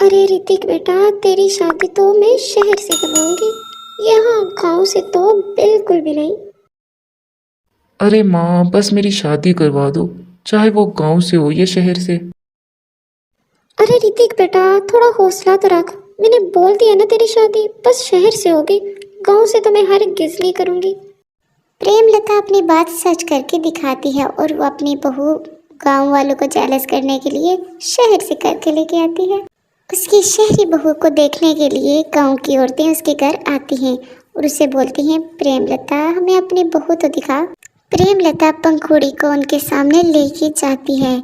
अरे ऋतिक बेटा, तेरी शादी तो मैं शहर से करवाऊंगी, यहाँ गांव से तो बिल्कुल भी नहीं। अरे माँ, बस मेरी शादी करवा दो, चाहे वो गांव से हो या शहर से। अरे ऋतिक बेटा, थोड़ा हौसला तो रख। मैंने बोल दिया ना, तेरी शादी बस शहर से होगी, गांव से तो मैं हर गिजली करूंगी। प्रेमलता अपनी बात सच करके दिखाती है और वो अपनी बहू गांव वालों को जेलस करने के लिए शहर से करके लेके आती है। उसकी शहरी बहू को देखने के लिए गांव की औरतें उसके घर आती हैं और उसे बोलती हैं, प्रेमलता हमें अपनी बहू तो दिखा। प्रेमलता पंखुड़ी को उनके सामने लेके जाती है।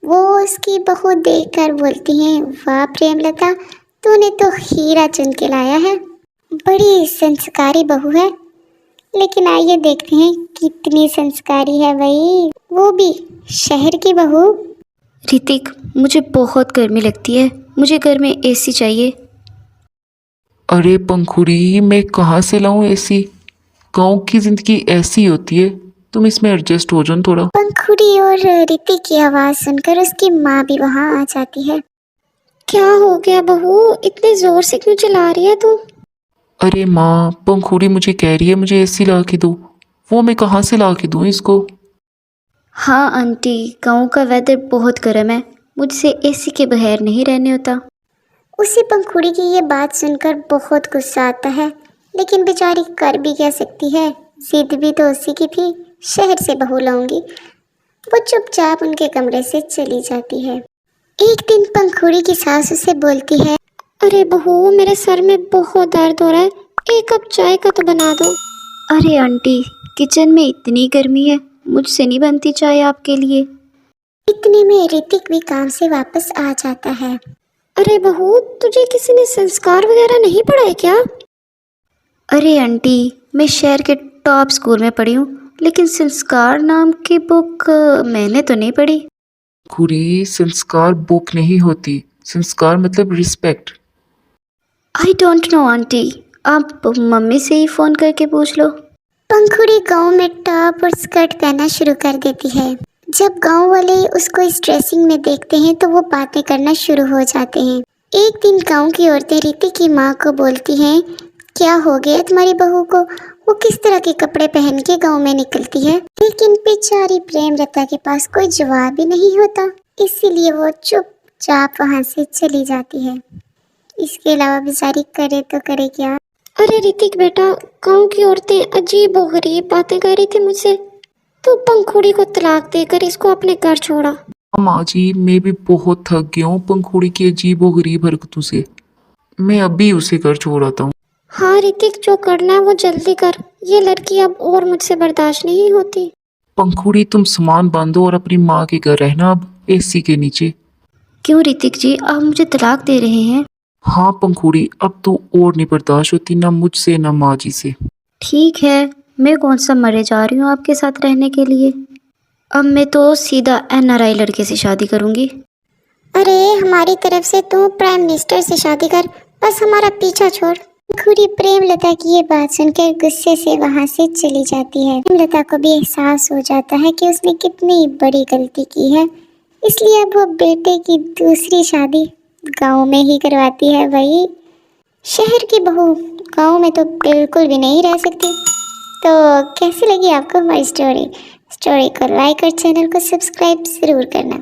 वो उसकी बहू देखकर बोलती हैं, वाह प्रेमलता, तूने तो हीरा चुन के लाया है, बड़ी संस्कारी बहू है। लेकिन आइए देखते हैं कितनी संस्कारी है भाई, वो भी शहर की बहू। ऋतिक, मुझे बहुत गर्मी लगती है, मुझे घर में एसी चाहिए। अरे पंखुड़ी, मैं कहाँ से लाऊं एसी? गांव की जिंदगी ऐसी होती है, तुम इसमें एडजस्ट हो जाओ थोड़ा। पंखुड़ी और ऋतिक की आवाज़ सुनकर उसकी माँ भी वहाँ आ जाती है। क्या हो गया बहू, इतने जोर से क्यों चिल्ला रही है तू? अरे माँ, पंखुड़ी मुझे कह रही है मुझे एसी ला के दो, वो मैं कहाँ से ला के दूँ इसको? हाँ आंटी, गांव का वेदर बहुत गर्म है, मुझसे एसी के बगैर नहीं रहने होता। उसे पंखुड़ी की ये बात सुनकर बहुत गुस्सा आता है, लेकिन बेचारी कर भी क्या सकती है, जिद भी तो उसी की थी, शहर से बहू लाऊंगी। वो चुपचाप उनके कमरे से चली जाती है। एक दिन पंखुड़ी की सास उसे बोलती है, अरे बहू, मेरे सर में बहुत दर्द हो रहा है, एक कप चाय का तो बना दो। अरे आंटी, किचन में इतनी गर्मी है, मुझसे नहीं बनती चाय आपके लिए। इतने में ऋतिक भी काम से वापस आ जाता है। अरे बहू, तुझे किसी ने संस्कार वगैरह नहीं पढ़ाए क्या? अरे आंटी, मैं शहर के टॉप स्कूल में पढ़ी हूँ, लेकिन संस्कार नाम की बुक मैंने तो नहीं पढ़ी। खुरी, संस्कार बुक नहीं होती, संस्कार मतलब respect. I don't know aunty, आप मम्मी से ही फ़ोन करके पूछ लो। पंखुड़ी गांव में टॉप और स्कर्ट पहनना शुरू कर देती है। जब गांव वाले उसको इस ड्रेसिंग में देखते हैं तो वो बातें करना शुरू हो जाते हैं। एक दिन गांव की औरतें ऋतिक की माँ को बोलती हैं, क्या हो गया तुम्हारी बहू को, वो किस तरह के कपड़े पहन के गांव में निकलती है? लेकिन बेचारी प्रेमलता के पास कोई जवाब ही नहीं होता, इसीलिए वो चुपचाप वहाँ से चली जाती है। इसके अलावा बेचारी करे तो करे क्या। अरे ऋतिक बेटा, गांव की औरतें अजीब और गरीब बातें कर रही थी मुझसे, तो पंखुड़ी को तलाक देकर इसको अपने घर छोड़ा। माँ जी, मैं भी बहुत थक गया हूँ पंखुड़ी की अजीब व गरीब हरकतों से, मैं अभी उसे घर छोड़ आता हूँ। हाँ ऋतिक, जो करना है वो जल्दी कर, ये लड़की अब और मुझसे बर्दाश्त नहीं होती। पंखुड़ी, तुम सामान बांधो और अपनी माँ के घर रहना अब, एसी के नीचे। क्यों ऋतिक जी, आप मुझे तलाक दे रहे हैं? हाँ पंखुड़ी, अब तो और नहीं बर्दाश्त होती, ना मुझसे ना माँ जी से। ठीक है, मैं कौन सा मरे जा रही हूँ आपके साथ रहने के लिए। अब मैं तो सीधा NRI लड़के से शादी करूँगी। अरे हमारी तरफ से तू प्राइम मिनिस्टर से शादी कर, बस हमारा पीछा छोड़। खुरी प्रेमलता की ये बात सुनकर गुस्से से वहाँ से चली जाती है। प्रेमलता को भी एहसास हो जाता है कि उसने कितनी बड़ी गलती की है, इसलिए अब वो बेटे की दूसरी शादी गांव में ही करवाती है। भाई, शहर की बहू गांव में तो बिल्कुल भी नहीं रह सकती। तो कैसी लगी आपको हमारी स्टोरी को लाइक और चैनल को सब्सक्राइब ज़रूर करना।